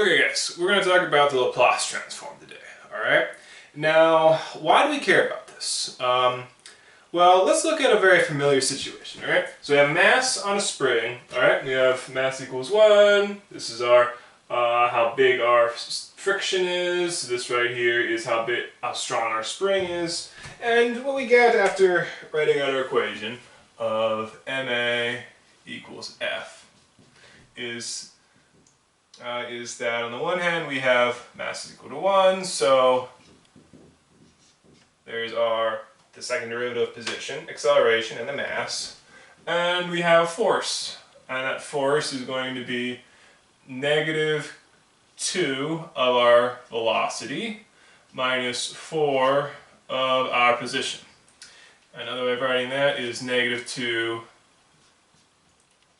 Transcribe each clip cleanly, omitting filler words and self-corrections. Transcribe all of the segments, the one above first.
Okay guys, we're going to talk about the Laplace transform today, alright? Now, why do we care about this? Well, let's look at a very familiar situation, alright? So we have mass on a spring, alright? We have mass equals 1, this is our, how big our friction is, this right here is how strong our spring is, and what we get after writing out our equation of ma equals F is that on the one hand we have mass is equal to 1, so there's the second derivative of position, acceleration, and the mass, and we have force, and that force is going to be negative 2 of our velocity minus 4 of our position. Another way of writing that is negative 2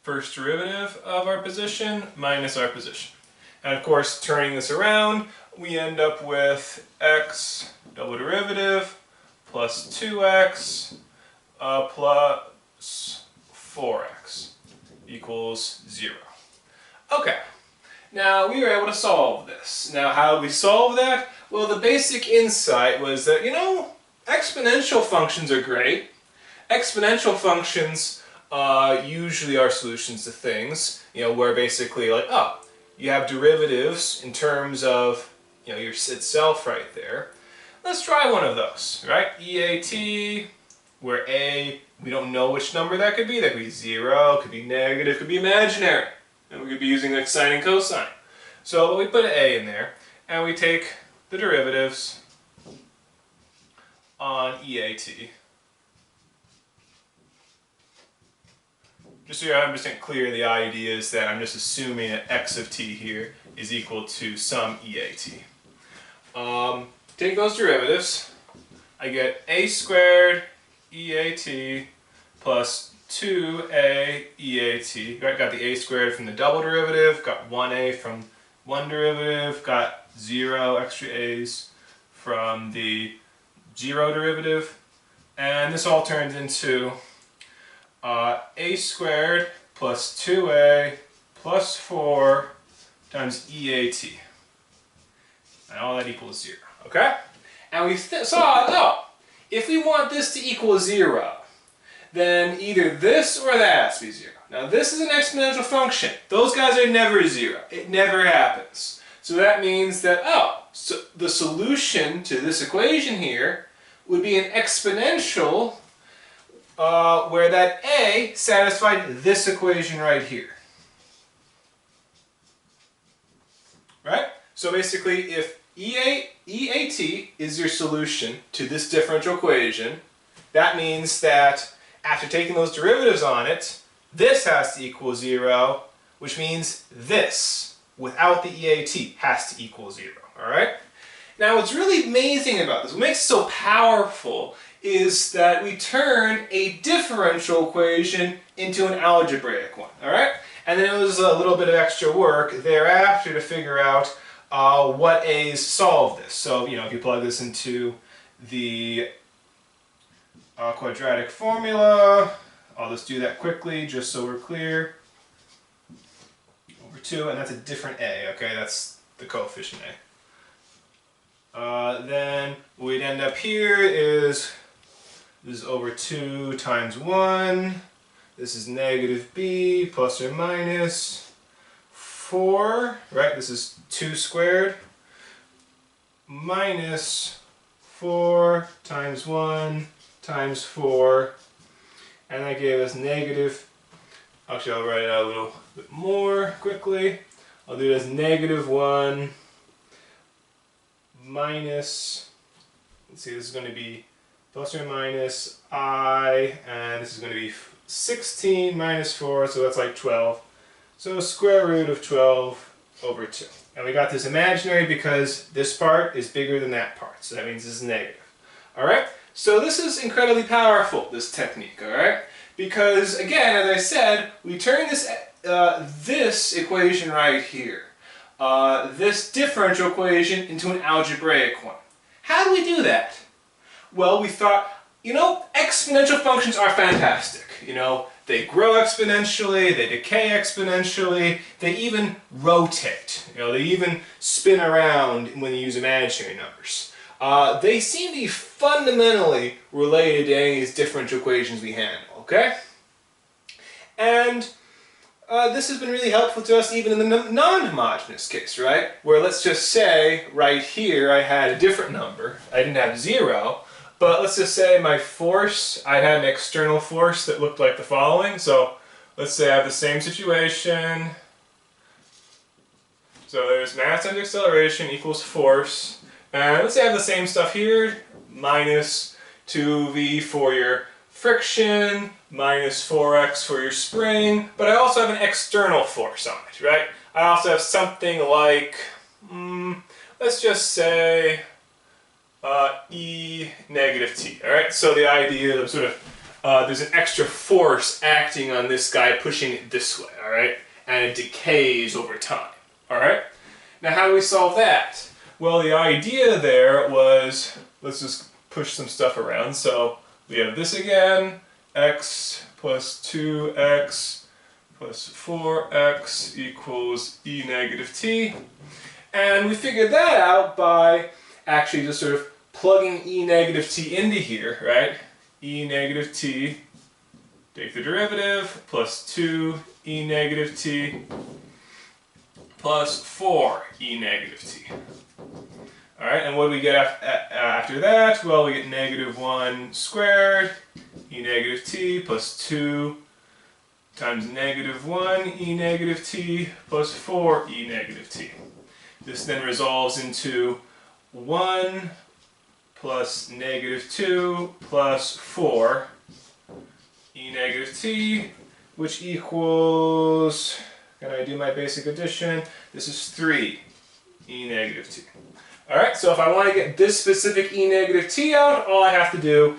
first derivative of our position minus our position. And of course, turning this around, we end up with x double derivative plus 2x plus 4x equals 0. Okay, now we were able to solve this. Now how did we solve that? Well, the basic insight was that, exponential functions are great. Exponential functions usually are solutions to things, where basically like, you have derivatives in terms of, your itself right there. Let's try one of those, right? EAT, where A, we don't know which number that could be. That could be 0, could be negative, could be imaginary. And we could be using like sine and cosine. So we put an A in there, and we take the derivatives on EAT. Just so you're 100% clear, the idea is that I'm just assuming that x of t here is equal to some EAT. Take those derivatives, I get a squared EAT plus 2a EAT. Right, got the a squared from the double derivative, got 1a from one derivative, got 0 extra a's from the 0 derivative, and this all turns into a squared plus 2a plus 4 times EAT. And all that equals 0. Okay? And we saw, if we want this to equal 0, then either this or that has to be 0. Now this is an exponential function. Those guys are never 0. It never happens. So that means that, so the solution to this equation here would be an exponential where that A satisfied this equation right here. Right? So basically, if EAT is your solution to this differential equation, that means that after taking those derivatives on it, this has to equal 0, which means this, without the EAT, has to equal 0. Alright? Now what's really amazing about this, what makes it so powerful, is that we turn a differential equation into an algebraic one, alright? And then it was a little bit of extra work thereafter to figure out what A's solve this. So, if you plug this into the quadratic formula, I'll just do that quickly just so we're clear. Over 2, and that's a different A, okay? That's the coefficient A. Then what we'd end up here is this is over 2 times 1. This is negative b plus or minus 4, right? This is 2 squared minus 4 times 1 times 4. And that gave us negative, actually I'll write it out a little bit more quickly. I'll do it as negative 1 minus, let's see, this is going to be plus or minus I, and this is going to be 16 minus 4, so that's like 12. So square root of 12 over 2. And we got this imaginary because this part is bigger than that part, so that means this is negative. Alright? So this is incredibly powerful, this technique, alright? Because, again, as I said, we turn this equation right here, this differential equation, into an algebraic one. How do we do that? Well, we thought, exponential functions are fantastic. They grow exponentially, they decay exponentially, they even rotate. They even spin around when you use imaginary numbers. They seem to be fundamentally related to any of these differential equations we handle, okay? And this has been really helpful to us even in the non-homogeneous case, right? Where let's just say right here I had a different number. I didn't have 0, but let's just say my force, I had an external force that looked like the following. So let's say I have the same situation. So there's mass times acceleration equals force. And let's say I have the same stuff here, minus 2v for your friction, minus 4x for your spring, but I also have an external force on it, right? I also have something like, let's just say E negative t, all right? So the idea of sort of, there's an extra force acting on this guy, pushing it this way, all right? And it decays over time, all right? Now how do we solve that? Well, the idea there was, let's just push some stuff around. So we have this again, x plus 2x plus 4x equals e negative t. And we figured that out by actually just sort of plugging e negative t into here, right? E negative t, take the derivative, plus 2 e negative t plus 4 e negative t. All right, and what do we get after that? Well, we get negative 1 squared e negative t plus 2 times negative 1 e negative t plus 4 e negative t. This then resolves into 1 plus negative 2 plus 4 e negative t, which equals, can I do my basic addition? This is 3 e negative t. Alright, so if I want to get this specific e negative t out, all I have to do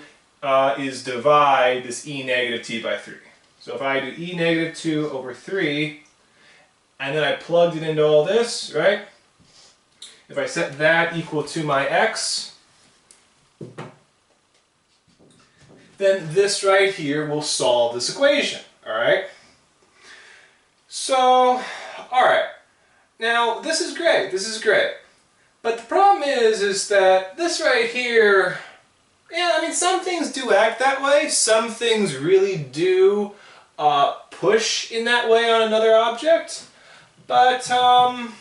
is divide this e negative t by 3. So if I do e negative 2 over 3, and then I plugged it into all this, right? If I set that equal to my x, then this right here will solve this equation, alright? So, alright, now this is great, this is great. But the problem is that this right here, yeah, I mean, some things do act that way. Some things really do push in that way on another object. But not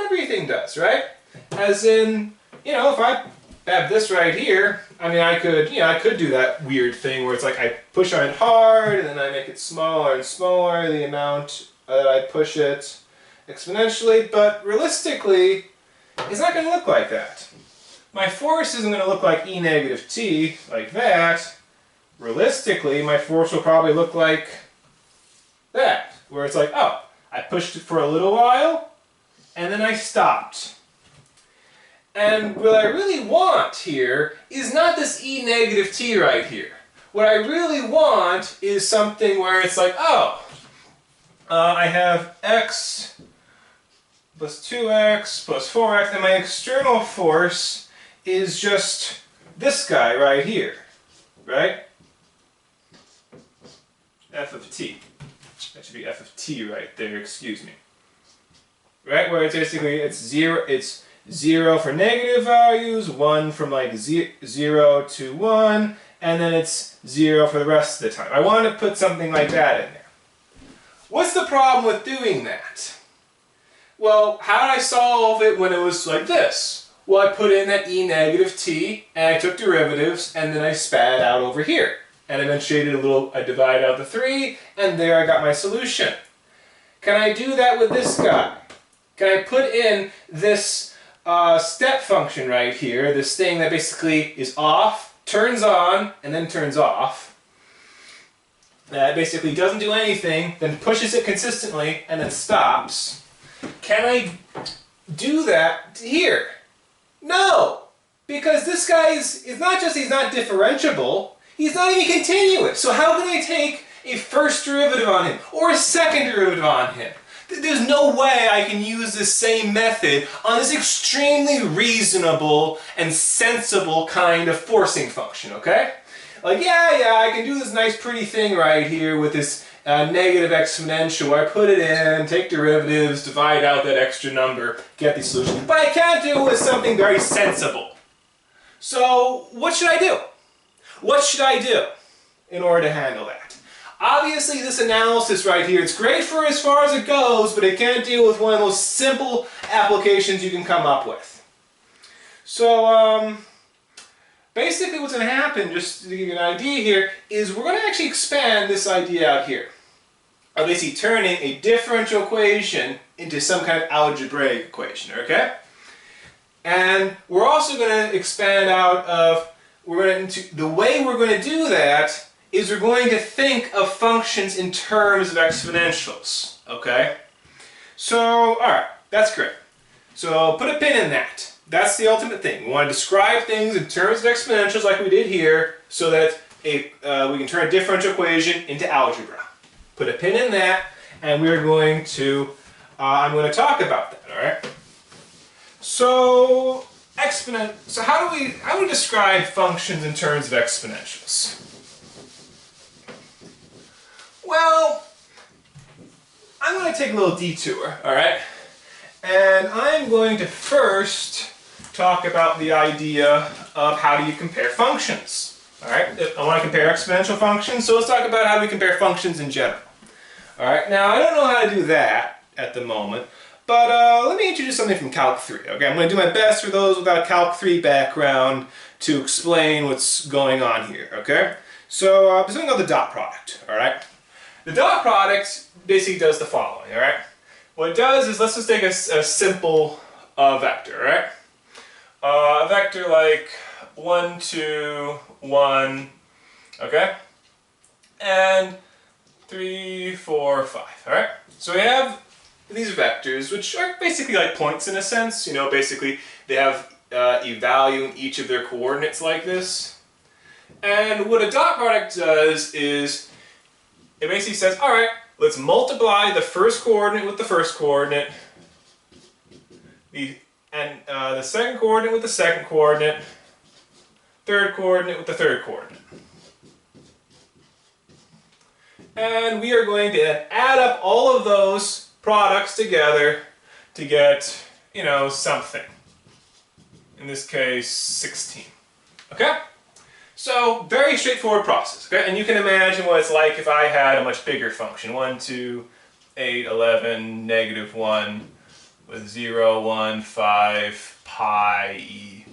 everything does, right? As in, if I have this right here, I mean, I could do that weird thing where it's like I push on it hard and then I make it smaller and smaller, the amount that I push it exponentially. But realistically, it's not going to look like that. My force isn't going to look like e negative t, like that. Realistically, my force will probably look like that, where it's like, oh, I pushed it for a little while, and then I stopped. And what I really want here is not this e negative t right here. What I really want is something where it's like, oh, I have x plus 2x plus 4x, and my external force is just this guy right here, right? F of t. That should be f of t right there, excuse me. Right, where it's basically, it's 0 for negative values, 1 from like 0 to 1, and then it's 0 for the rest of the time. I want to put something like that in there. What's the problem with doing that? Well, how did I solve it when it was like this? Well, I put in that e negative t, and I took derivatives, and then I spat it out over here. And eventually I divided out the 3, and there I got my solution. Can I do that with this guy? Can I put in this step function right here, this thing that basically is off, turns on, and then turns off, that basically doesn't do anything, then pushes it consistently, and then stops. Can I do that here? No! Because this guy is not just he's not differentiable, he's not even continuous. So how can I take a first derivative on him, or a second derivative on him? There's no way I can use this same method on this extremely reasonable and sensible kind of forcing function, okay? Like, yeah, I can do this nice pretty thing right here with this negative exponential where I put it in, take derivatives, divide out that extra number, get the solution. But I can't do it with something very sensible. So what should I do? What should I do in order to handle that? Obviously this analysis right here, it's great for as far as it goes, but it can't deal with one of those simple applications you can come up with. So basically what's going to happen, just to give you an idea here, is we're going to actually expand this idea out here. Of basically turning a differential equation into some kind of algebraic equation, okay? And we're also going to expand out of, the way we're going to do that is we're going to think of functions in terms of exponentials, okay? So, alright, that's great. So put a pin in that. That's the ultimate thing. We want to describe things in terms of exponentials like we did here so that we can turn a differential equation into algebra. Put a pin in that, and we're going to, I'm going to talk about that, alright? So, how do we describe functions in terms of exponentials? Well, I'm going to take a little detour, alright? And I'm going to first talk about the idea of how do you compare functions. Alright, I want to compare exponential functions, so let's talk about how we compare functions in general. Alright, now I don't know how to do that at the moment, but let me introduce something from Calc 3. Okay, I'm going to do my best for those without a Calc 3 background to explain what's going on here, okay? So, there's something called the dot product, alright? The dot product basically does the following, alright? What it does is, let's just take a simple vector, right? A vector like 1, 2, 1, okay? And 3, 4, 5, alright? So we have these vectors, which are basically like points in a sense. You know, basically they have a value in each of their coordinates like this. And what a dot product does is, it basically says, alright, let's multiply the first coordinate with the first coordinate, the second coordinate with the second coordinate, third coordinate with the third coordinate. And we are going to add up all of those products together to get, you know, something. In this case, 16. Okay? So, very straightforward process, okay? And you can imagine what it's like if I had a much bigger function. 1, 2, 8, 11, negative 1, with 0, 1, 5, pi, e.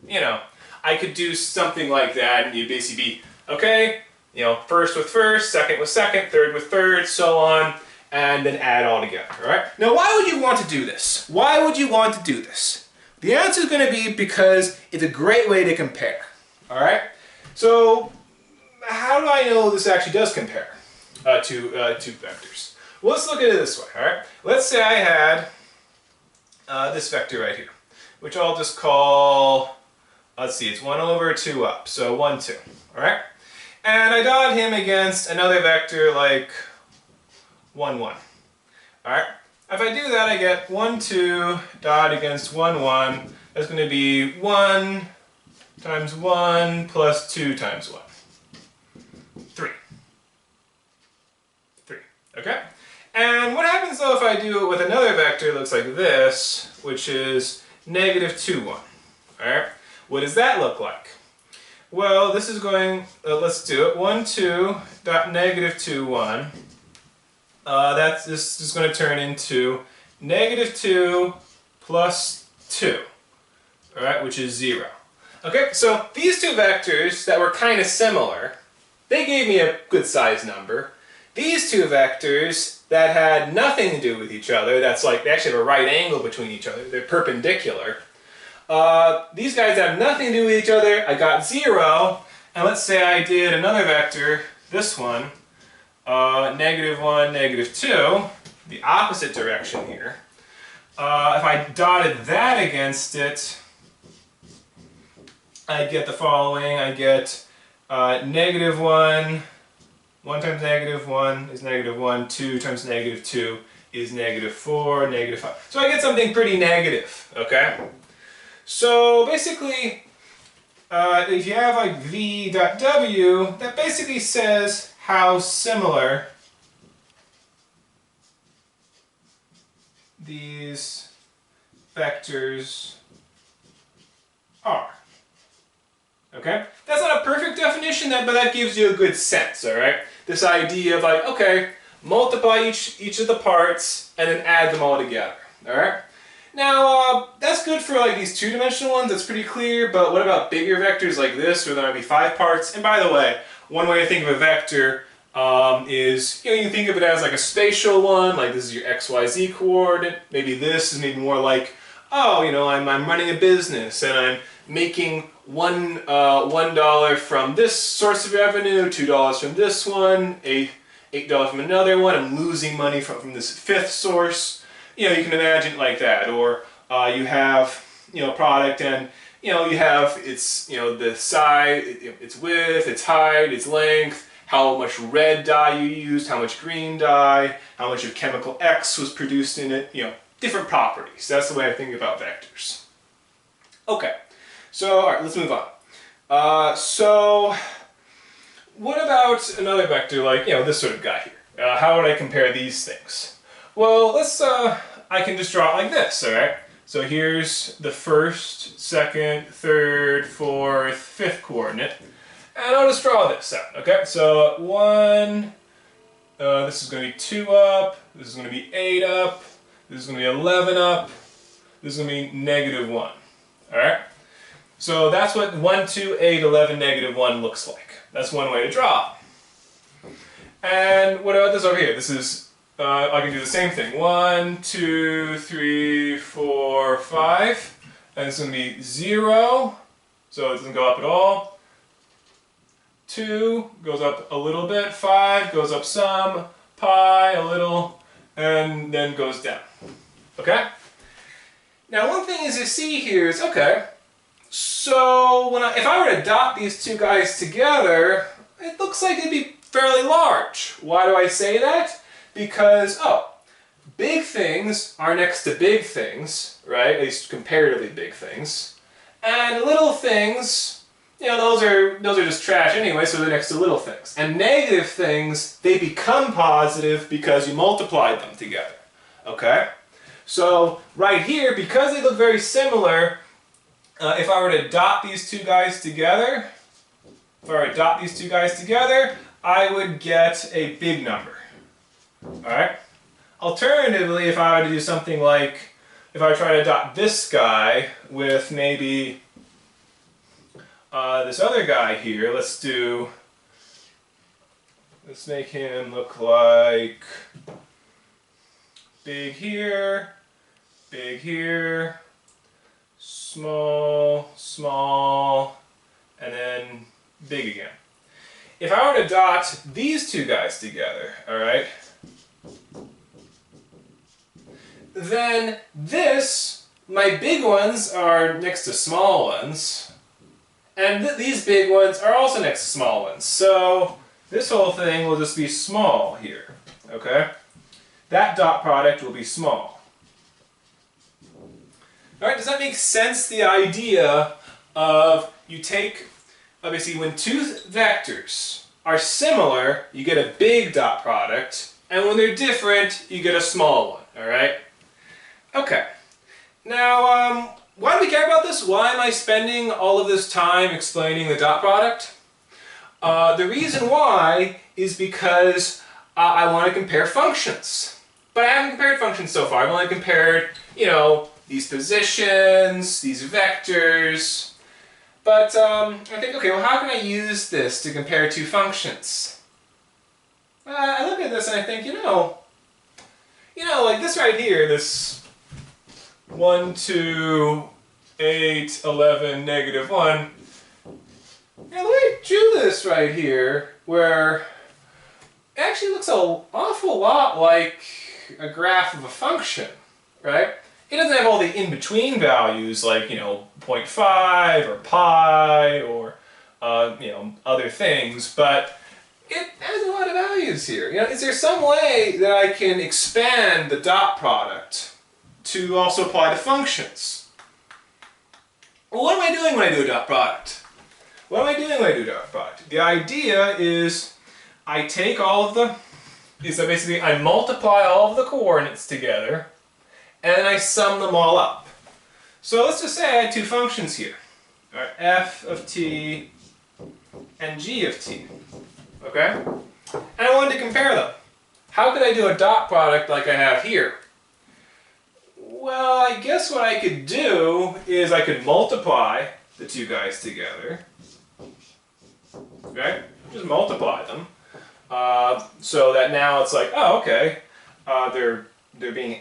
You know, I could do something like that, and you'd basically be, okay, you know, first with first, second with second, third with third, so on, and then add all together, alright? Now, why would you want to do this? Why would you want to do this? The answer is going to be because it's a great way to compare. Alright, so how do I know this actually does compare to vectors? Well, let's look at it this way, alright? Let's say I had this vector right here, which I'll just call, let's see, it's 1 over 2 up, so 1, 2, alright? And I dot him against another vector like 1, 1, alright? If I do that, I get 1, 2 dot against 1, 1, that's going to be 1 times 1 plus 2 times 1. 3. 3. Okay? And what happens though if I do it with another vector that looks like this, which is negative 2, 1. Alright? What does that look like? Well, this is going, let's do it. 1, 2 dot negative 2, 1. This is going to turn into negative 2 plus 2. Alright? Which is 0. Okay, so these two vectors that were kind of similar, they gave me a good size number. These two vectors that had nothing to do with each other, that's like, they actually have a right angle between each other, they're perpendicular. These guys have nothing to do with each other, I got 0, and let's say I did another vector, this one, negative 1, negative 2, the opposite direction here. If I dotted that against it, I get the following. I get negative 1, 1 times negative 1 is negative 1, 2 times negative 2 is negative 4, negative 5. So I get something pretty negative, okay? So basically, if you have like v dot w, that basically says how similar these vectors are. Okay? That's not a perfect definition, but that gives you a good sense, alright? This idea of like, okay, multiply each of the parts and then add them all together, alright? Now, that's good for like these two-dimensional ones, that's pretty clear, but what about bigger vectors like this, where there might be 5 parts? And by the way, one way to think of a vector is, you can think of it as like a spatial one, like this is your XYZ coordinate. Maybe this is maybe more like, oh, I'm running a business and I'm making $1 from this source of revenue, $2 from this one, $8 from another one. I'm losing money from this 5th source. You can imagine it like that. Or you have product and you have its the size, its width, its height, its length, how much red dye you used, how much green dye, how much of chemical X was produced in it, different properties. That's the way I think about vectors. Okay, so all right, let's move on. So what about another vector like, this sort of guy here? How would I compare these things? Well, I can just draw it like this, all right? So here's the 1st, 2nd, 3rd, 4th, 5th coordinate. And I'll just draw this out, okay? So 1, this is going to be 2 up, this is going to be 8 up, this is going to be 11 up, this is going to be -1, all right? So that's what 1, 2, 8, 11, -1 looks like. That's one way to draw. And what about this over here? This is, I can do the same thing. 1, 2, 3, 4, 5, and it's going to be 0, so it doesn't go up at all. 2 goes up a little bit, 5 goes up some, pi a little, and then goes down. Okay? Now one thing is to see here is, okay, so if I were to dot these two guys together, it looks like it'd be fairly large. Why do I say that? Because, big things are next to big things, right? At least comparatively big things. And little things, those are just trash anyway, so they're next to little things. And negative things, they become positive because you multiplied them together. Okay? So right here, because they look very similar, if I were to dot these two guys together, I would get a big number. Alright? Alternatively, if I were to do something like, if I try to dot this guy with maybe this other guy here, let's make him look like big here, small, small, and then big again. If I were to dot these two guys together, alright, then my big ones are next to small ones, and these big ones are also next to small ones. So this whole thing will just be small here, okay? That dot product will be small. Alright, does that make sense? The idea of you take, obviously when two vectors are similar, you get a big dot product, and when they're different, you get a small one, alright? Okay. Now, why do we care about this? Why am I spending all of this time explaining the dot product? The reason why is because I want to compare functions. But I haven't compared functions so far. I've only compared, these positions, these vectors. But I think, okay, well, how can I use this to compare two functions? I look at this and I think, like this right here, this 1, 2, 8, 11, -1. Now the way I drew this right here, where it actually looks an awful lot like a graph of a function, right? It doesn't have all the in-between values like, 0.5 or pi or, other things, but it has a lot of values here. Is there some way that I can expand the dot product to also apply to functions? Well, what am I doing when I do a dot product? What am I doing when I do dot product? The idea is I take all of the, basically I multiply all of the coordinates together and then I sum them all up. So let's just say I had two functions here. All right, f of t and g of t. Okay? And I wanted to compare them. How could I do a dot product like I have here? Well, I guess what I could do is I could multiply the two guys together. Okay? Just multiply them. So that now it's like, oh, okay, they're being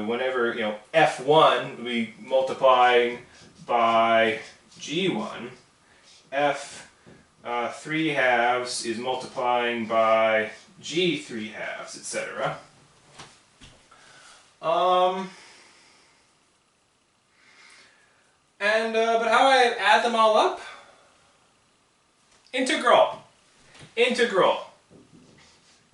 whenever, you know, f1 will be multiplying by g1, f3 halves is multiplying by g3 halves, etc. But how do I add them all up? Integral. Integral.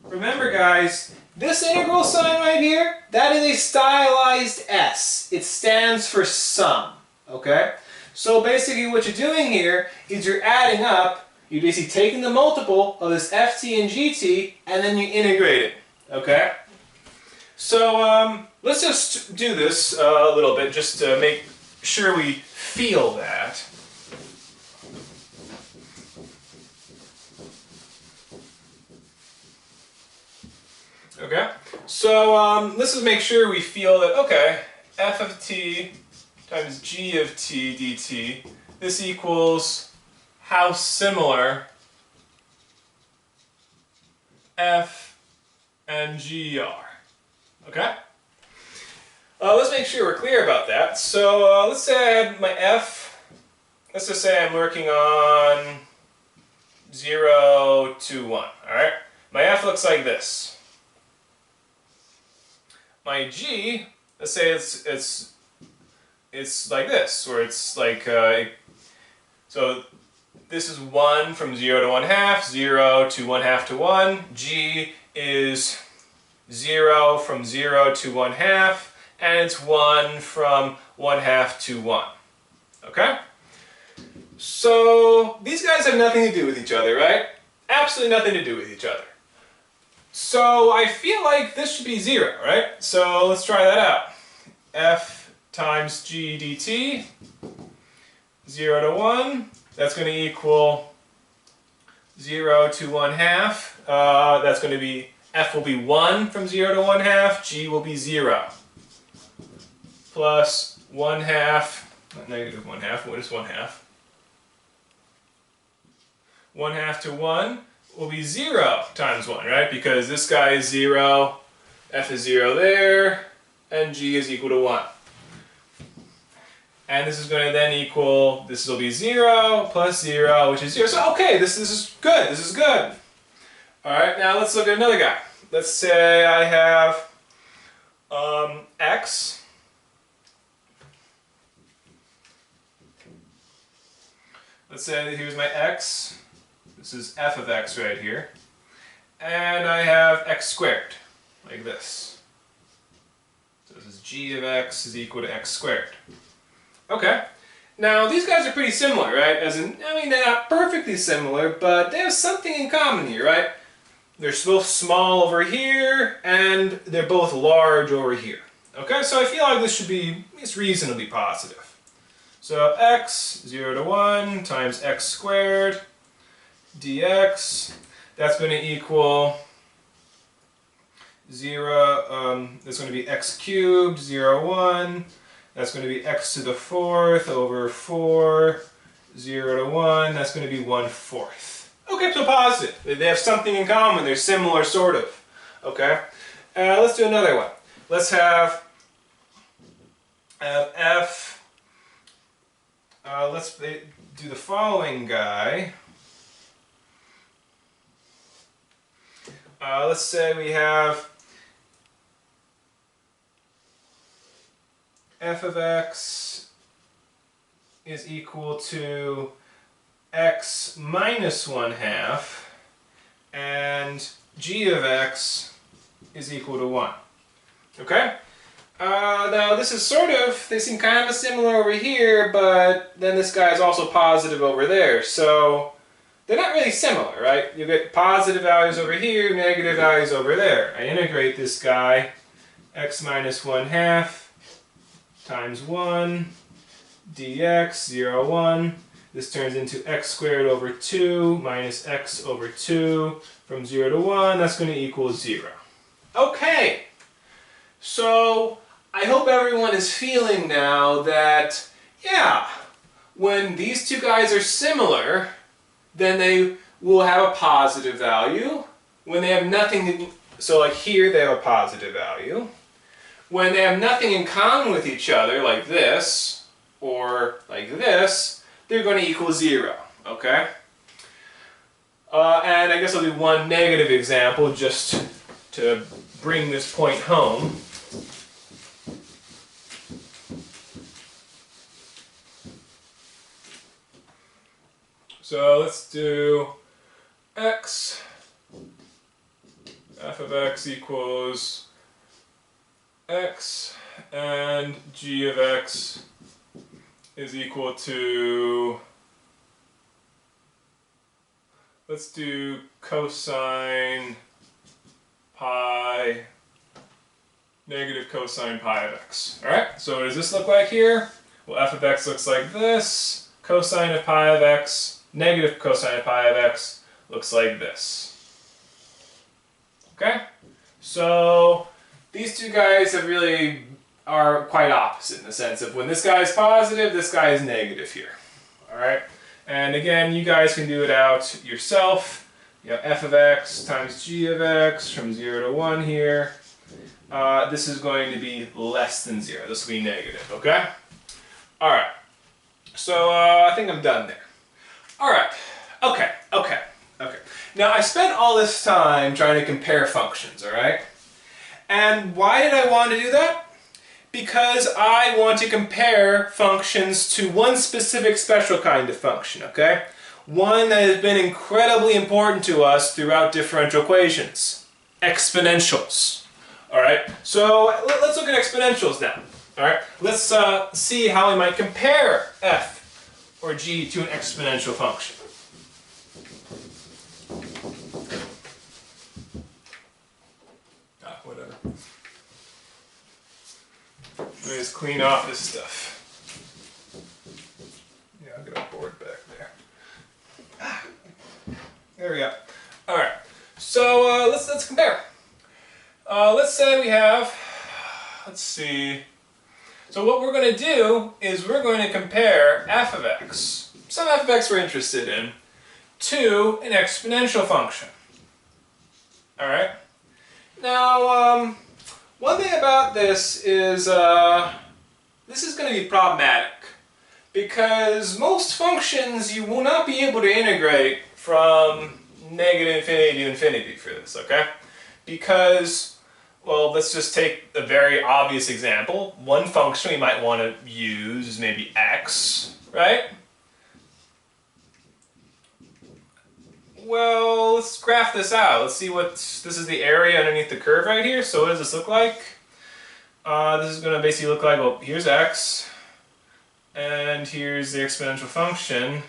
Remember, guys, this integral sign right here, that is a stylized S. It stands for sum, okay? So basically what you're doing here is you're adding up, you're basically taking the multiple of this ft and gt, and then you integrate it, okay? So let's just do this a little bit just to make sure we feel that. Okay, so let's just make sure we feel that, okay, f of t times g of t dt, this equals how similar f and g are. Okay? Let's make sure we're clear about that. So let's say I had my f, let's just say I'm working on 0 to 1, alright? My f looks like this. My g, let's say it's like this, where it's like, so this is 1 from 0 to 1/2, 0 to 1/2 to 1. G is 0 from 0 to 1/2, and it's 1 from 1/2 to 1. Okay? So these guys have nothing to do with each other, right? Absolutely nothing to do with each other. So I feel like this should be 0, right? So let's try that out. F times g dt, 0 to 1, that's going to equal 0 to 1/2. That's going to be, f will be 1 from 0 to 1/2, g will be 0. Plus 1/2, not negative 1/2, what is 1/2? 1/2 to 1 will be 0 times 1, right? Because this guy is 0, f is 0 there, and g is equal to 1. And this is going to then equal, this will be 0 plus 0, which is 0. So, okay, this is good. This is good. All right, now let's look at another guy. Let's say I have x. Let's say that here's my x. This is f of x right here. And I have x squared, like this. So this is g of x is equal to x squared. Okay. Now, these guys are pretty similar, right? As in, I mean, they're not perfectly similar, but they have something in common here, right? They're both small over here, and they're both large over here. Okay, so I feel like this should be at least reasonably positive. So x, 0 to 1, times x squared dx, that's going to equal 0, that's going to be x cubed, 0, 1. That's going to be x to the 4th over 4, 0 to 1. That's going to be 1/4. Okay, so positive. They have something in common. They're similar, sort of. Okay? Let's do another one. Let's have f. Let's do the following guy. Let's say we have f of x is equal to x minus 1/2, and g of x is equal to 1. Okay? Now this is they seem kind of similar over here, but then this guy is also positive over there, so they're not really similar, right? You get positive values over here, negative values over there. I integrate this guy, x minus 1/2 times 1 dx, 0, 1. This turns into x squared over 2 minus x over 2 from 0 to 1. That's going to equal 0. Okay, so I hope everyone is feeling now that, yeah, when these two guys are similar, then they will have a positive value. When they have nothing, so like here they have a positive value. When they have nothing in common with each other, like this, or like this, they're going to equal 0, okay? And I guess I'll do one negative example just to bring this point home. So let's do x, f of x equals x, and g of x is equal to, let's do cosine pi, negative cosine pi of x. Alright, so what does this look like here? Well, f of x looks like this. Cosine of pi of x, negative cosine of pi of x, looks like this. Okay? So these two guys are quite opposite in the sense of when this guy is positive, this guy is negative here. Alright? And again, you guys can do it out yourself. You have f of x times g of x from 0 to 1 here. This is going to be less than 0. This will be negative, okay? Alright. So I think I'm done there. Alright. Okay. Now I spent all this time trying to compare functions, alright? And why did I want to do that? Because I want to compare functions to one specific special kind of function, okay? One that has been incredibly important to us throughout differential equations. Exponentials. Alright, so let's look at exponentials now. Alright, let's see how we might compare f or g to an exponential function. Whatever. Let me just clean off this stuff. Yeah, I'll get a board back there. There we go. Alright, so let's compare. Let's say we have, let's see. So what we're going to do is we're going to compare f of x, some f of x we're interested in, to an exponential function. Alright? Now, one thing about this is going to be problematic because most functions you will not be able to integrate from negative infinity to infinity for this, okay? Because, well, let's just take a very obvious example. One function we might want to use is maybe x, right? Well, let's graph this out. Let's see this is the area underneath the curve right here. So what does this look like? This is going to basically look like, well, here's x, and here's the exponential function.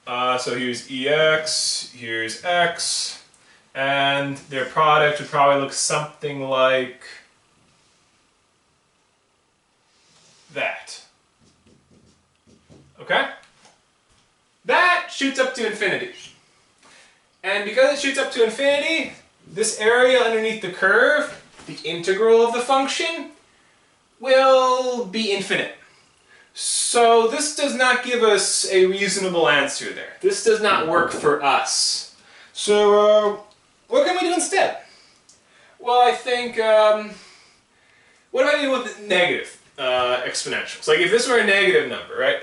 So here's ex, here's x, and their product would probably look something like that. Okay? That shoots up to infinity. And because it shoots up to infinity, this area underneath the curve, the integral of the function, will be infinite. So this does not give us a reasonable answer there. This does not work for us. So what can we do instead? Well, I think, what if I do with negative exponentials? Like if this were a negative number, right?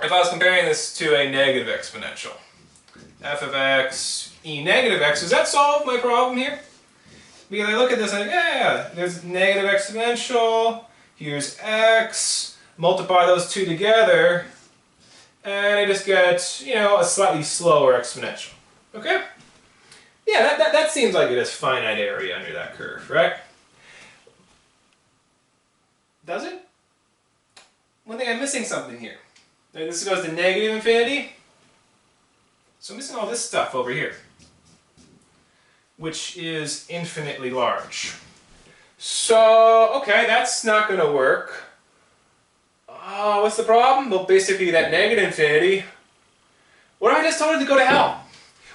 If I was comparing this to a negative exponential, f of x, e negative x, does that solve my problem here? Because I look at this and I think, yeah, there's negative exponential, here's x, multiply those two together, and I just get, you know, a slightly slower exponential. Okay? Yeah, that seems like it has finite area under that curve, right? Does it? One thing, I'm missing something here. This goes to negative infinity. So I'm missing all this stuff over here, which is infinitely large. So, okay, that's not going to work. What's the problem? Well, basically that negative infinity. What if I just told it to go to hell?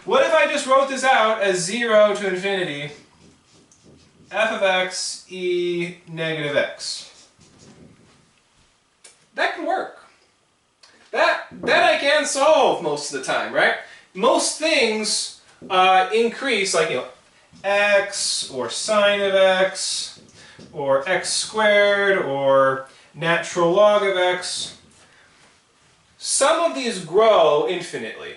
What if I just wrote this out as 0 to infinity, f of x e negative x? That can work. That I can solve most of the time, right? Most things increase, like, x or sine of x or x squared or natural log of x. Some of these grow infinitely,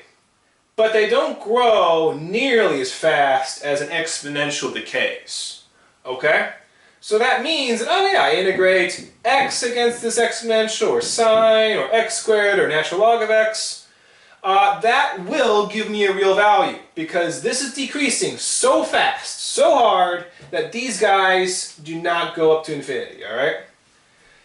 but they don't grow nearly as fast as an exponential decays. Okay? So that means, oh yeah, I integrate x against this exponential, or sine, or x squared, or natural log of x. That will give me a real value, because this is decreasing so fast, so hard, that these guys do not go up to infinity, alright?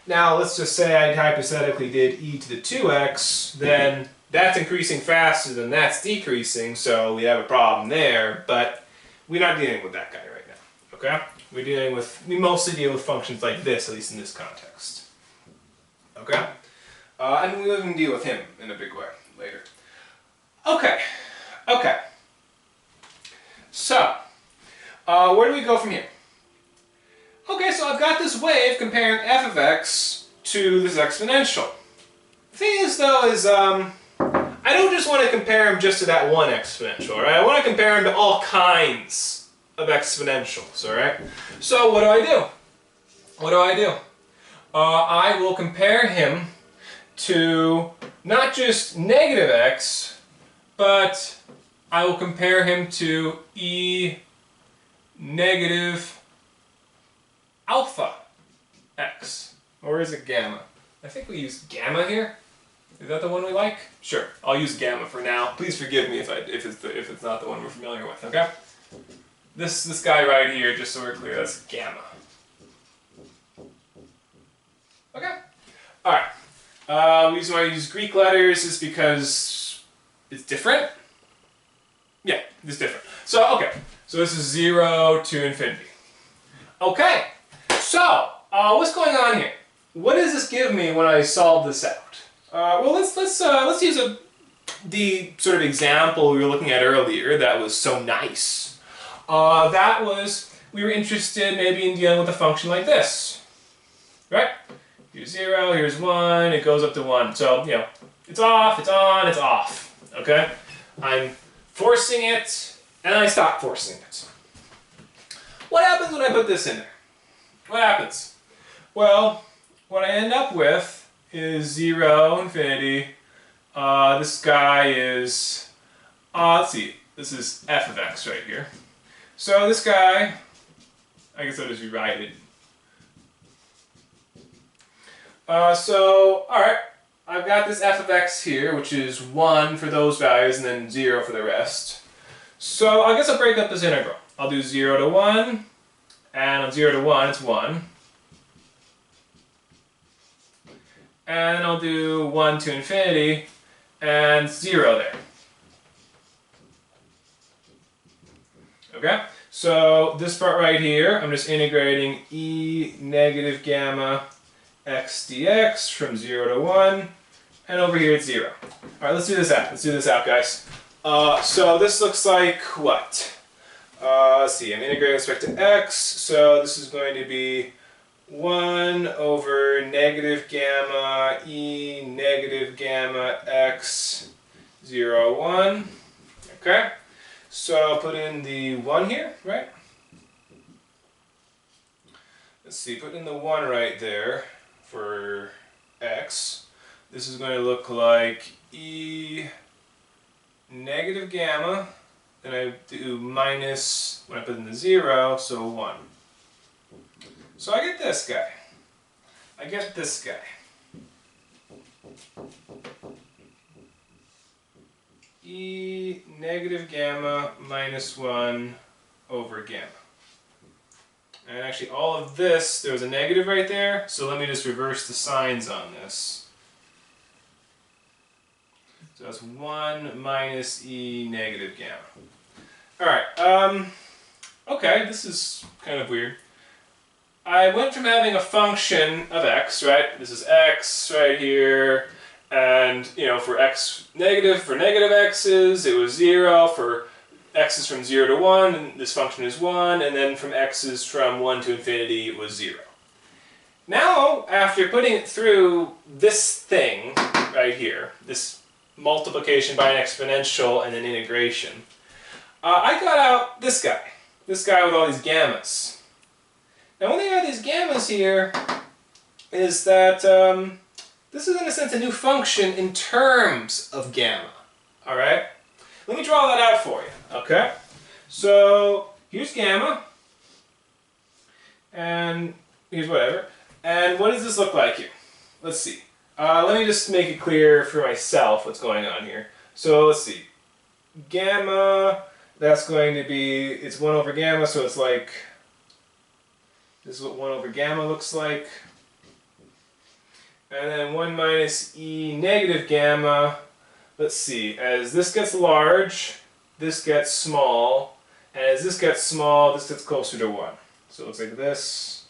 Now, let's just say I hypothetically did e to the 2x, then that's increasing faster than that's decreasing, so we have a problem there, but we're not dealing with that guy right now, okay? We mostly deal with functions like this, at least in this context. Okay? And we'll even deal with him in a big way later. Okay. So, where do we go from here? Okay, so I've got this way of comparing f of x to this exponential. The thing is, though, is I don't just want to compare them just to that one exponential, right? I want to compare them to all kinds of exponentials, alright? So what do? I will compare him to not just negative x, but I will compare him to e negative alpha x. Or is it gamma? I think we use gamma here. Is that the one we like? Sure, I'll use gamma for now. Please forgive me if it's not the one we're familiar with, okay? This guy right here, just so we're clear, that's gamma. Okay. Alright. The reason why I use Greek letters is because it's different. Yeah, it's different. So, okay. So this is 0 to infinity. Okay. So, what's going on here? What does this give me when I solve this out? Well, let's use the sort of example we were looking at earlier that was so nice. That was, we were interested maybe in dealing with a function like this, right? Here's 0, here's 1, it goes up to 1. So, it's off, it's on, it's off, okay? I'm forcing it, and I stop forcing it. What happens when I put this in there? What happens? Well, what I end up with is 0, infinity. This guy is, let's see, this is f of x right here. So this guy, I guess I'll just rewrite it. Alright, I've got this f of x here, which is 1 for those values and then 0 for the rest. So I guess I'll break up this integral. I'll do 0 to 1, and on 0 to 1 it's 1. And then I'll do 1 to infinity, and 0 there. Okay, so this part right here, I'm just integrating e negative gamma x dx from 0 to 1, and over here it's 0. Alright, let's do this out. Let's do this out, guys. So this looks like what? Let's see, I'm integrating with respect to x, so this is going to be 1 over negative gamma e negative gamma x 0, 1. Okay? So I'll put in the 1 here, right? Let's see, put in the 1 right there for x. This is going to look like e negative gamma, then I do minus when I put in the 0, so 1. So I get this guy. E negative gamma minus 1 over gamma. And actually all of this, there was a negative right there, so let me just reverse the signs on this. So that's 1 minus e negative gamma. Alright, okay, this is kind of weird. I went from having a function of x, right? This is x right here, and you know, for negative x's, it was 0. For x's from 0 to 1, and this function is 1, and then from x's from 1 to infinity, it was 0. Now, after putting it through this thing right here, this multiplication by an exponential and an integration, I got out this guy with all these gammas. Now, one thing about these gammas here is that this is, in a sense, a new function in terms of gamma. All right? Let me draw that out for you. Okay? So, here's gamma. And here's whatever. And what does this look like here? Let's see. Let me just make it clear for myself what's going on here. So, let's see. Gamma, that's going to be, it's 1 over gamma, so it's like, this is what 1 over gamma looks like. And then 1 minus e negative gamma, let's see, as this gets large, this gets small, and as this gets small, this gets closer to 1. So it looks like this.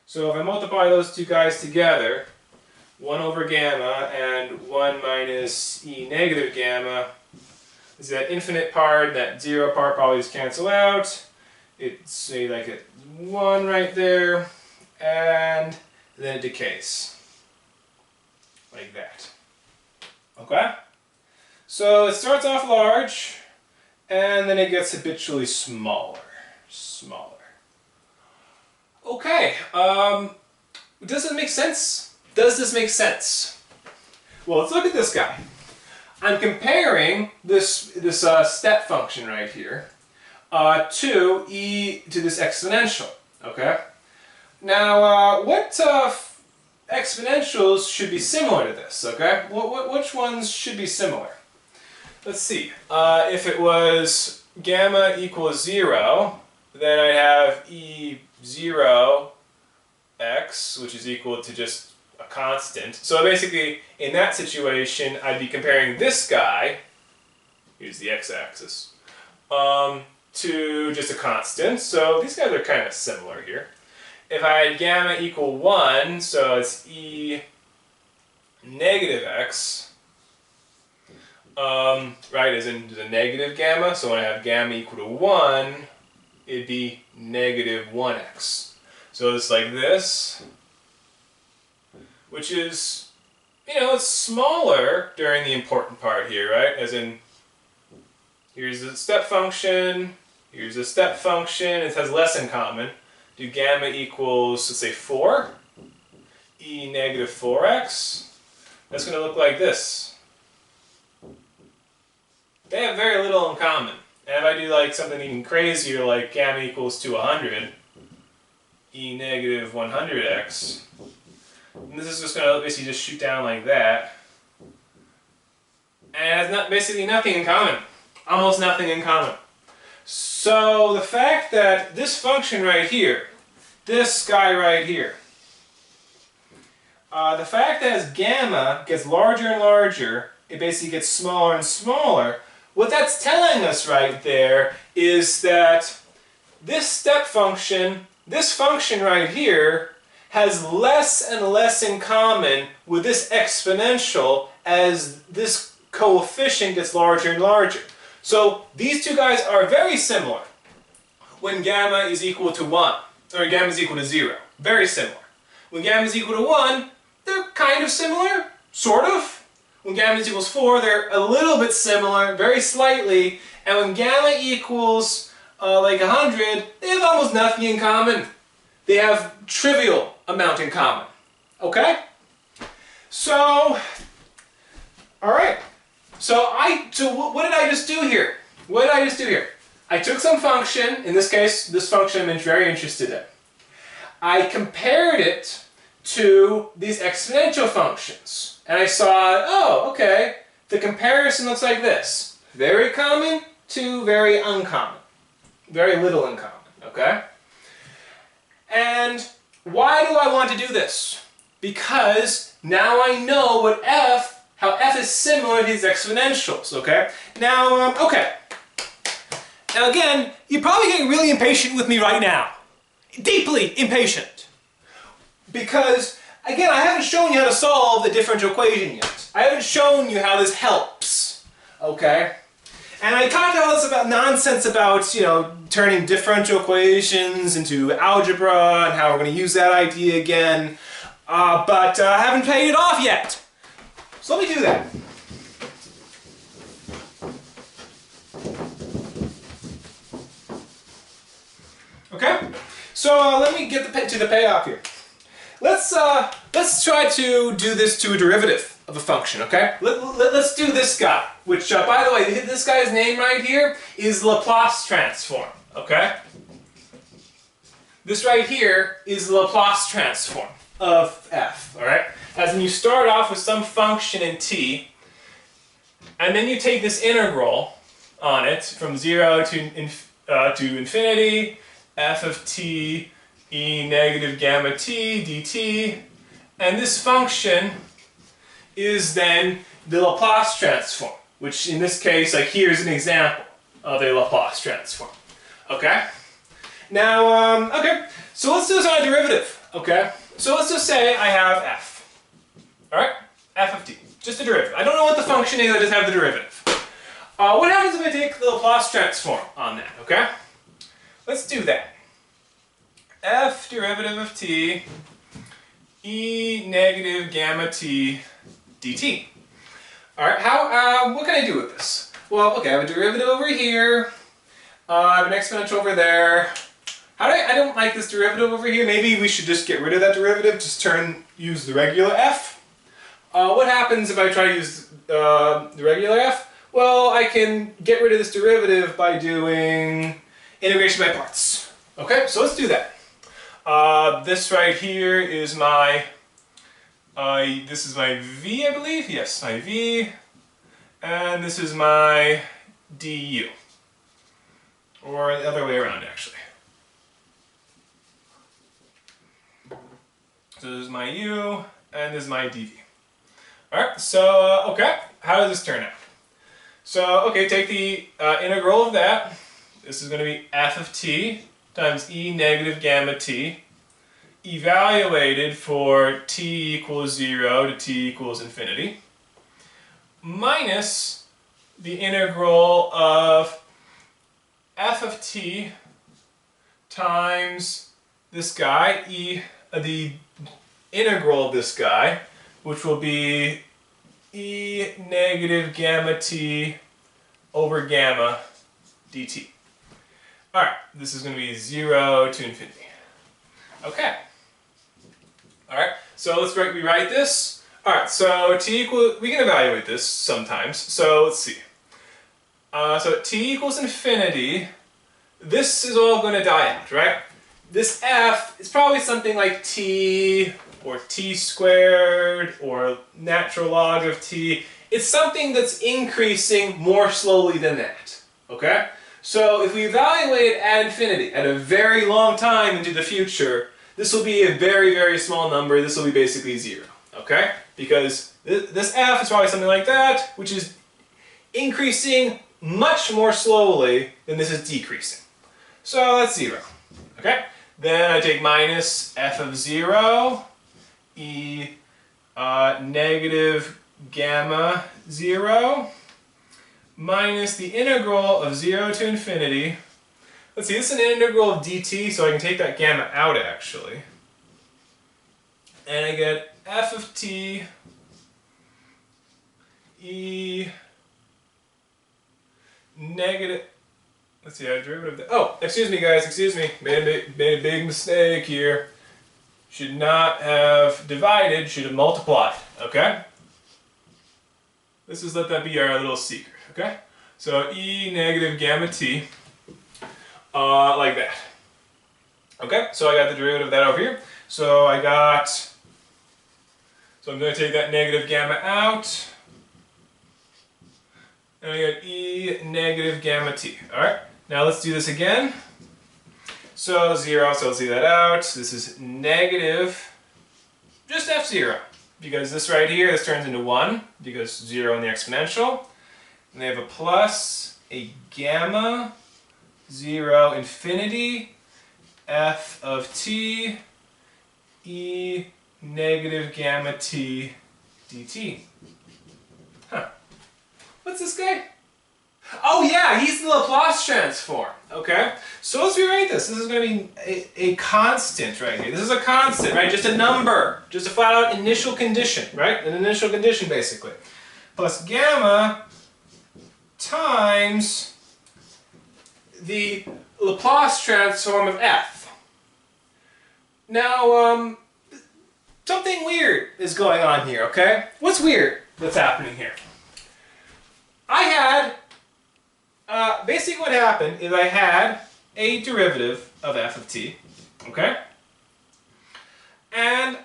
So if I multiply those two guys together, 1 over gamma and 1 minus e negative gamma, is that infinite part, that 0 part probably just cancel out. It's say like a 1 right there, and then it decays. Like that. Okay? So it starts off large, and then it gets habitually smaller. Okay, does it make sense? Does this make sense? Well, let's look at this guy. I'm comparing this step function right here to this exponential. Okay. Now, what exponentials should be similar to this? Okay. Which ones should be similar? Let's see. If it was gamma equals 0, then I'd have e0 x, which is equal to just a constant. So basically, in that situation, I'd be comparing this guy, here's the x-axis, to just a constant. So these guys are kind of similar here. If I had gamma equal 1, so it's e negative x, right, as in the negative gamma. So when I have gamma equal to 1, it'd be negative 1x. So it's like this, which is, you know, it's smaller during the important part here, right? As in, here's the step function, here's a step function, it has less in common. Do gamma equals, let's say 4, e negative 4x. That's going to look like this. They have very little in common. And if I do like something even crazier, like gamma equals to 100, e negative 100x, and this is just going to basically just shoot down like that. And it has basically nothing in common. Almost nothing in common. So the fact that this function right here, this guy right here, the fact that as gamma gets larger and larger, it basically gets smaller and smaller, what that's telling us right there is that this step function, this function right here, has less and less in common with this exponential as this coefficient gets larger and larger. So these two guys are very similar when gamma is equal to 1, or gamma is equal to 0. Very similar. When gamma is equal to 1, they're kind of similar, sort of. When gamma equals 4, they're a little bit similar, very slightly. And when gamma equals like 100, they have almost nothing in common. They have trivial amount in common. Okay? So, all right. So what did I just do here? What did I just do here? I took some function, in this case, this function I'm very interested in. I compared it to these exponential functions. And I saw, oh, okay, the comparison looks like this. Very common to very uncommon. Very little in common, okay? And why do I want to do this? Because now I know how f is similar to these exponentials, okay? Now, Now again, you're probably getting really impatient with me right now. Deeply impatient. Because, again, I haven't shown you how to solve the differential equation yet. I haven't shown you how this helps, okay? And I talked all this about nonsense about, you know, turning differential equations into algebra and how we're going to use that idea again. But I haven't paid it off yet. So let me do that. Okay? So let me get to the payoff here. Let's try to do this to a derivative of a function, okay? Let's do this guy, which, by the way, this guy's name right here is Laplace Transform, okay? This right here is the Laplace Transform of f, all right? As in you start off with some function in t, and then you take this integral on it from 0 to infinity, f of t e negative gamma t dt, and this function is then the Laplace transform, which in this case, like here's an example of a Laplace transform. Okay? Now, okay, so let's do this on a derivative, okay? So let's just say I have f, alright? F of t, just a derivative. I don't know what the function is, I just have the derivative. What happens if I take the Laplace transform on that, okay? Let's do that. F derivative of t e negative gamma t dt. Alright, what can I do with this? Well, okay, I have a derivative over here, I have an exponential over there. I don't like this derivative over here. Maybe we should just get rid of that derivative, just use the regular f. What happens if I try to use the regular f? Well, I can get rid of this derivative by doing integration by parts. Okay, so let's do that. This right here is my, this is my v, I believe. Yes, my v. And this is my du. Or the other way around, actually. So this is my u, and this is my dv. Alright, so, okay, how does this turn out? So, okay, take the integral of that. This is going to be f of t times e negative gamma t, evaluated for t equals 0 to t equals infinity, minus the integral of f of t times this guy, the integral of this guy, which will be e negative gamma t over gamma dt. Alright, this is going to be 0 to infinity. Okay. Alright, so let's rewrite this. Alright, so we can evaluate this sometimes. So let's see. So at t equals infinity, this is all going to die out, right? This f is probably something like t, or t squared, or natural log of t. It's something that's increasing more slowly than that, okay? So if we evaluate it at infinity, at a very long time into the future, this will be a very, very small number. This will be basically 0, okay? Because this f is probably something like that, which is increasing much more slowly than this is decreasing. So that's 0, okay? Then I take minus f of 0, e negative gamma 0, minus the integral of 0 to infinity. Let's see, this is an integral of dt, so I can take that gamma out actually. And I get f of t e negative, let's see, I have a derivative of that. Oh, excuse me guys, excuse me. Made a big mistake here. Should not have divided, should have multiplied, okay? Let's just let that be our little secret, okay? So e negative gamma t, like that. Okay, so I got the derivative of that over here. So I'm going to take that negative gamma out. And I got e negative gamma t. Alright, now let's do this again. So 0, so let's see that out. This is negative, just f0. Because this right here, this turns into 1, because 0 in the exponential. And they have a plus, a gamma, 0, infinity, f of t, e negative gamma t dt. Huh. What's this guy? Oh yeah, he's the Laplace transform. Okay, so let's rewrite this. This is going to be a constant right here. This is a constant, right? Just a number. Just a flat out initial condition, right? An initial condition basically. Plus gamma times the Laplace transform of f. Now, something weird is going on here, okay? What's weird that's happening here? I had, basically what happened is I had a derivative of f of t, okay? And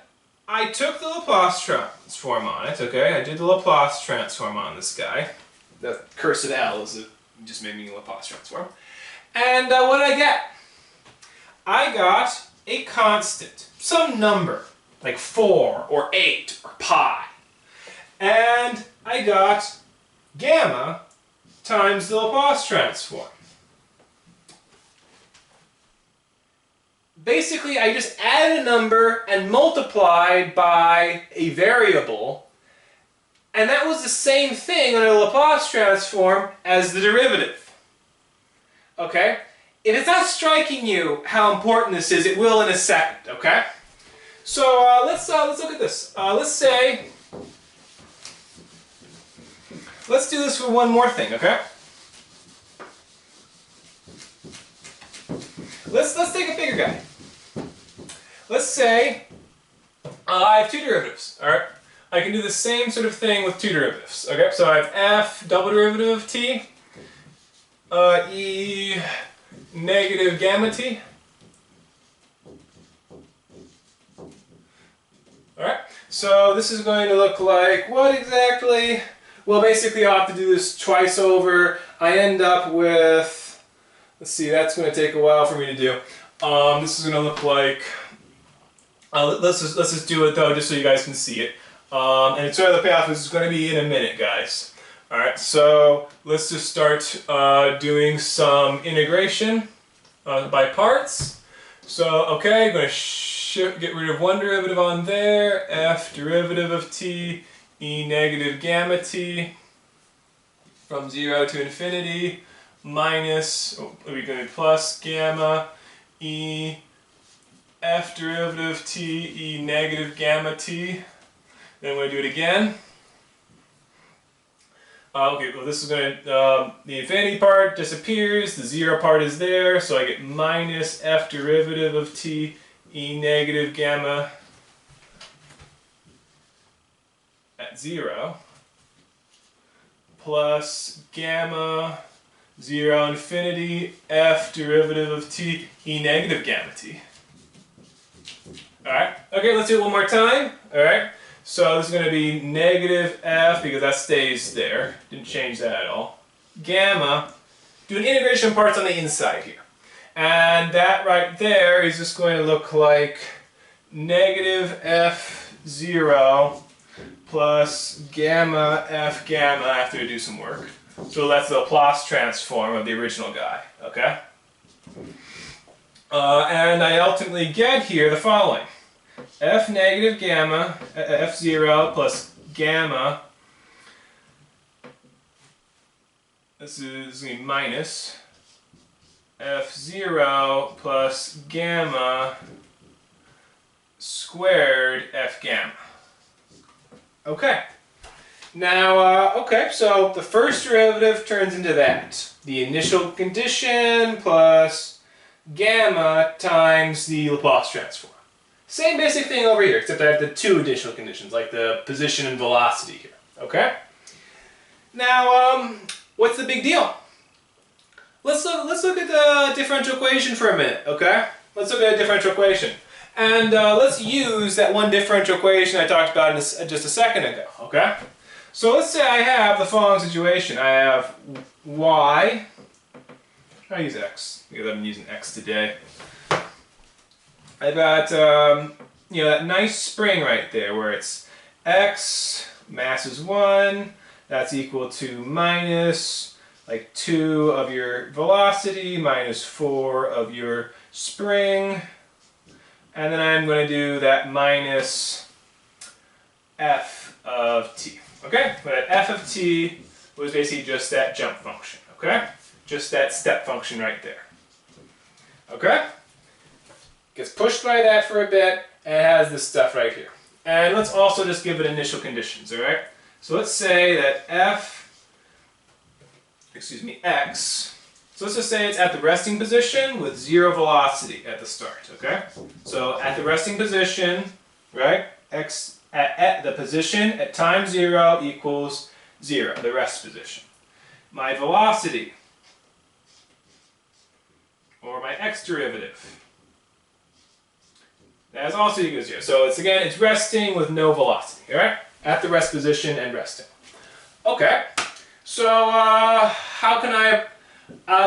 I took the Laplace transform on it, okay? I did the Laplace transform on this guy. The cursed L is just made me a Laplace transform. And what did I get? I got a constant, some number, like 4 or 8 or pi. And I got gamma times the Laplace transform. Basically, I just added a number and multiplied by a variable, and that was the same thing under the Laplace transform as the derivative. Okay? If it's not striking you how important this is, it will in a second, okay? So let's look at this. Let's do this for one more thing, okay? Let's take a bigger guy. Let's say I have two derivatives, all right? I can do the same sort of thing with two derivatives, okay? So I have f double derivative of t, e negative gamma t. Alright, so this is going to look like what exactly? Well, basically I'll have to do this twice over. I end up with, let's see, that's going to take a while for me to do. This is going to look like, let's just do it though, just so you guys can see it. And it's sort of the payoff is going to be in a minute, guys. Alright, so let's just start doing some integration by parts. So, okay, I'm going to get rid of one derivative on there, f derivative of t, e negative gamma t, from 0 to infinity, minus, we're going to be plus gamma, e f derivative of t, e negative gamma t. Then we're going to do it again. Okay, well this is going to, the infinity part disappears, the 0 part is there, so I get minus f derivative of t, e negative gamma at 0, plus gamma 0 infinity f derivative of t, e negative gamma t. Alright, okay, let's do it one more time. Alright. So this is going to be negative f, because that stays there. Didn't change that at all. Gamma. Do an integration of parts on the inside here. And that right there is just going to look like negative f0 plus gamma f gamma after we do some work. So that's the Laplace transform of the original guy. Okay? And I ultimately get here the following. F negative gamma, f0 plus gamma, this is going to be minus f0 plus gamma squared f gamma. Okay. Now, okay, so the first derivative turns into that. The initial condition plus gamma times the Laplace transform. Same basic thing over here, except I have the two additional conditions, like the position and velocity here, okay? Now, what's the big deal? Let's look at the differential equation for a minute, okay? Let's look at a differential equation. And let's use that one differential equation I talked about just a second ago, okay? So let's say I have the following situation. I have y, I use x, because I've been using x today. I've got, you know, that nice spring right there where it's x, mass is 1, that's equal to minus like 2 of your velocity, minus 4 of your spring, and then I'm going to do that minus f of t. Okay, but f of t was basically just that jump function. Okay, just that step function right there. Okay, gets pushed by that for a bit, and it has this stuff right here. And let's also just give it initial conditions. All right, so let's say that x. So let's just say it's at the resting position with 0 velocity at the start. Okay, so at the resting position, right? X at the position at time 0 equals 0, the rest position. My velocity, or my x derivative, that is also equal to 0. So it's again, it's resting with no velocity, all right? At the rest position and resting. Okay, so how can I,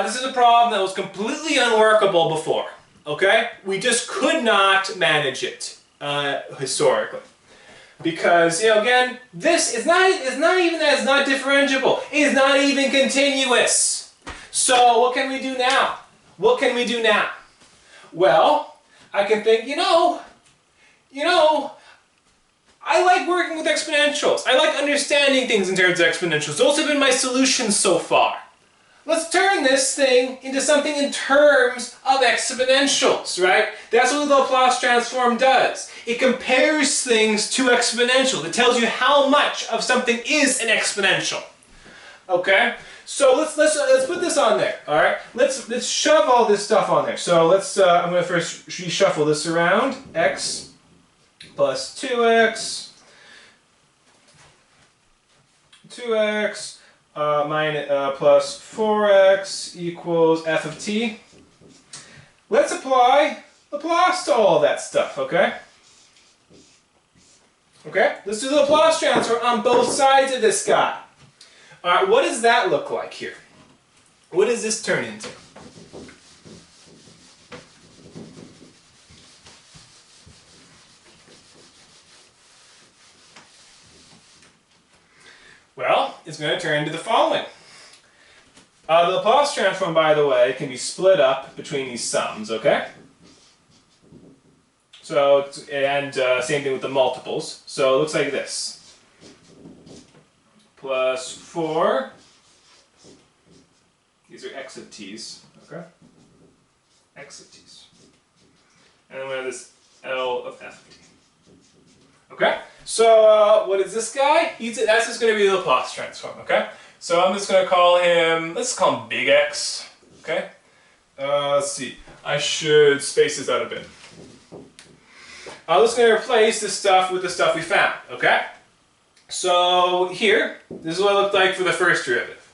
this is a problem that was completely unworkable before, okay? We just could not manage it historically. Because, you know, again, this is not even that it's not differentiable. It is not even continuous. So what can we do now? What can we do now? Well, I can think, you know, I like working with exponentials. I like understanding things in terms of exponentials. Those have been my solutions so far. Let's turn this thing into something in terms of exponentials, right? That's what the Laplace Transform does. It compares things to exponentials. It tells you how much of something is an exponential. Okay? So let's put this on there. All right? Let's shove all this stuff on there. So let's I'm going to first reshuffle this around. X plus 2x plus 4x equals f of t. Let's apply Laplace to all of that stuff, okay? Okay, let's do the Laplace transform on both sides of this guy. All right, what does that look like here? What does this turn into? Well, it's going to turn into the following. The Laplace transform, by the way, can be split up between these sums, okay? So, and same thing with the multiples. So it looks like this. Plus 4. These are x of t's, okay? X of t's. And then we have this L of f of t. Okay? So what is this guy? That's just going to be the Laplace transform, okay? So I'm just going to call him, let's call him big X, okay? Let's see, I should space this out a bit. I'm just going to replace this stuff with the stuff we found, okay? So here, this is what it looked like for the first derivative.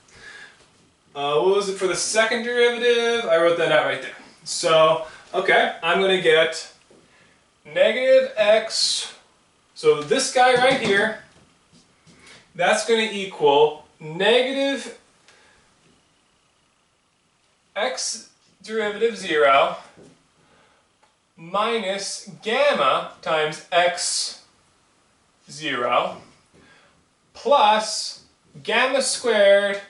What was it for the second derivative? I wrote that out right there. So, okay, I'm going to get negative x. So this guy right here, that's going to equal negative x derivative 0 minus gamma times x 0 plus gamma squared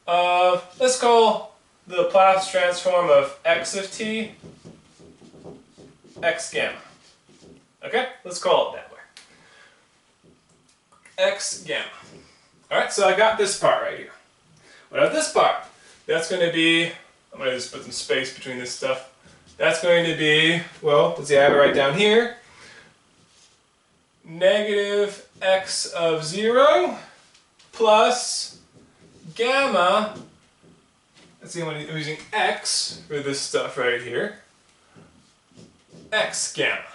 of, let's call the Laplace transform of x of t x gamma. Okay, let's call it that way. X gamma. Alright, so I got this part right here. What about this part? That's going to be, I'm going to just put some space between this stuff. That's going to be, well, let's see, I have it right down here. Negative x of 0 plus gamma, let's see, I'm using x for this stuff right here. X gamma.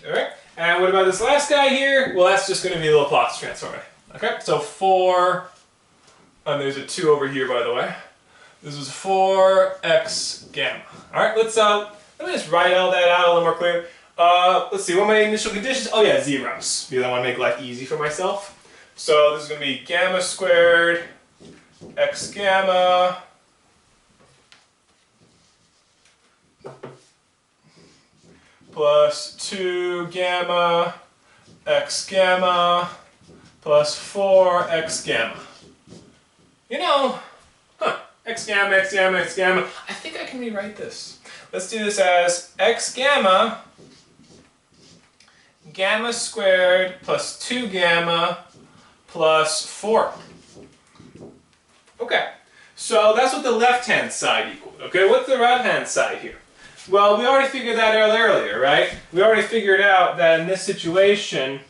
Alright, and what about this last guy here? Well, that's just going to be the Laplace transform. Okay, so 4, and there's a 2 over here, by the way. This is 4x gamma. Alright, let me just write all that out a little more clear. Let's see, what are my initial conditions? Oh yeah, zeros, because I want to make life easy for myself. So this is going to be gamma squared x gamma plus 2 gamma x gamma plus 4 x gamma. You know, x gamma, x gamma, x gamma. I think I can rewrite this. Let's do this as x gamma, gamma squared plus 2 gamma plus 4. Okay, so that's what the left-hand side equaled. Okay, what's the right-hand side here? Well, we already figured that out earlier, right? We already figured out that in this situation,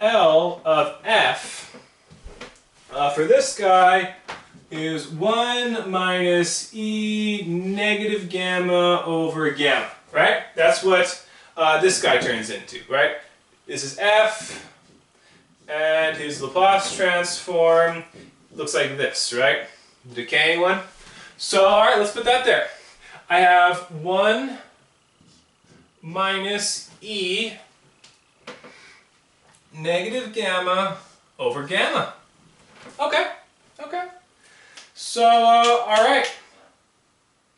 L of f for this guy is 1 minus e negative gamma over gamma, right? That's what this guy turns into, right? This is f, and his Laplace transform looks like this, right? The decaying one. So, alright, let's put that there. I have 1 minus e negative gamma over gamma. Okay, okay. So, alright.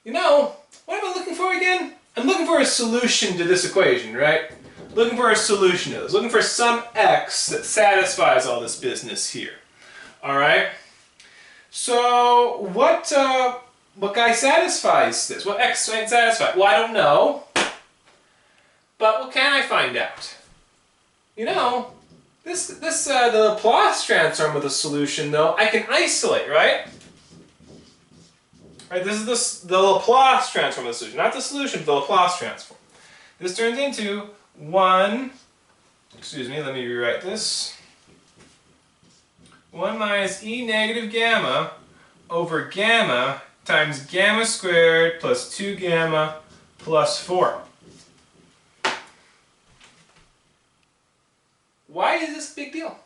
You know, what am I looking for again? I'm looking for a solution to this equation, right? Looking for a solution to this. Looking for some x that satisfies all this business here. Alright? So, what guy satisfies this? What x might satisfy? Well, I don't know. But what can I find out? You know, the Laplace transform with a solution, though, I can isolate, right? Right, this is the Laplace transform of the solution, not the solution, but the Laplace transform. This turns into 1, excuse me, let me rewrite this. 1 minus e negative gamma over gamma times gamma squared plus 2 gamma plus 4. Why is this a big deal?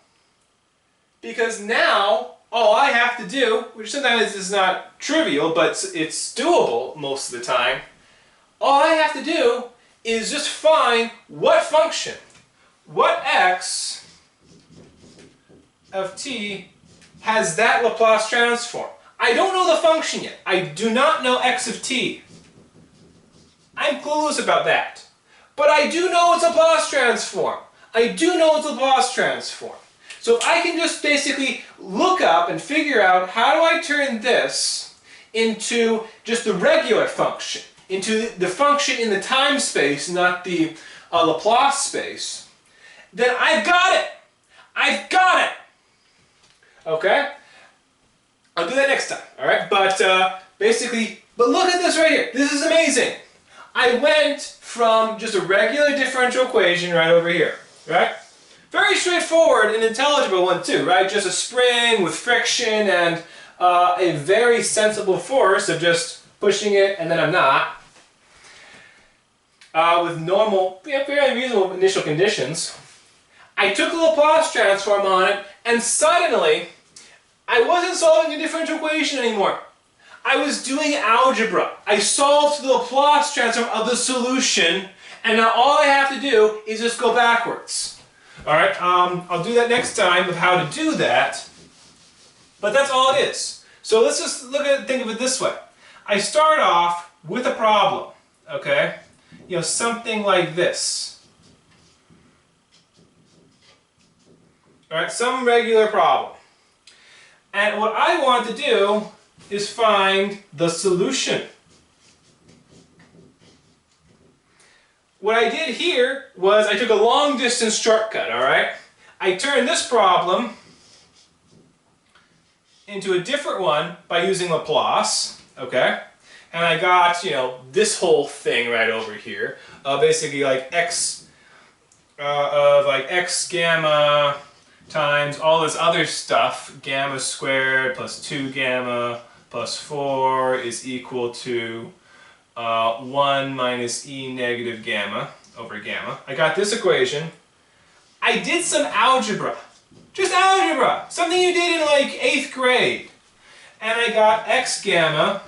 Because now, all I have to do, which sometimes is not trivial, but it's doable most of the time, all I have to do is just find what function, what x of t has that Laplace transform. I don't know the function yet. I do not know x of t. I'm clueless about that. But I do know it's a Laplace transform. I do know it's a Laplace transform. So if I can just basically look up and figure out how do I turn this into just the regular function, into the function in the time space, not the Laplace space, then I've got it. I've got it. Okay? I'll do that next time, all right? But basically, but look at this right here. This is amazing. I went from just a regular differential equation right over here, right? Very straightforward and intelligible one too, right? Just a spring with friction and a very sensible force of just pushing it and then I'm not. With normal, very reasonable initial conditions. I took a Laplace transform on it and suddenly I wasn't solving a differential equation anymore. I was doing algebra. I solved the Laplace transform of the solution, and now all I have to do is just go backwards. Alright, I'll do that next time of how to do that, but that's all it is. So let's just think of it this way. I start off with a problem, okay? You know, something like this. Alright, some regular problem. And what I want to do is find the solution. What I did here was I took a long distance shortcut, alright? I turned this problem into a different one by using Laplace, okay? And I got, you know, this whole thing right over here, basically like x gamma times all this other stuff, gamma squared plus 2 gamma plus 4 is equal to 1 minus e negative gamma over gamma. I got this equation. I did some algebra. Just algebra. Something you did in like 8th grade. And I got x gamma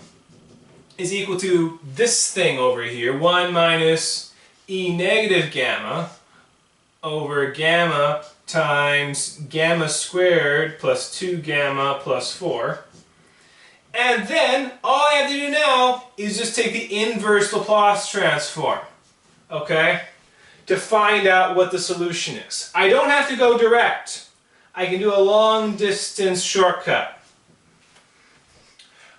is equal to this thing over here, 1 minus e negative gamma over gamma times gamma squared plus 2 gamma plus 4. And then all I have to do now is just take the inverse Laplace transform. okay, to find out what the solution is. I don't have to go direct. I can do a long distance shortcut.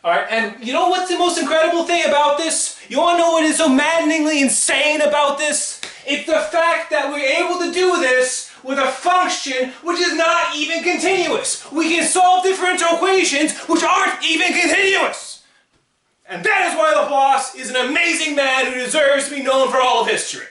Alright, and you know what's the most incredible thing about this? You want to know what is so maddeningly insane about this? It's the fact that we're able to do this with a function which is not even continuous. We can solve differential equations which aren't even continuous. And that is why Laplace is an amazing man who deserves to be known for all of history.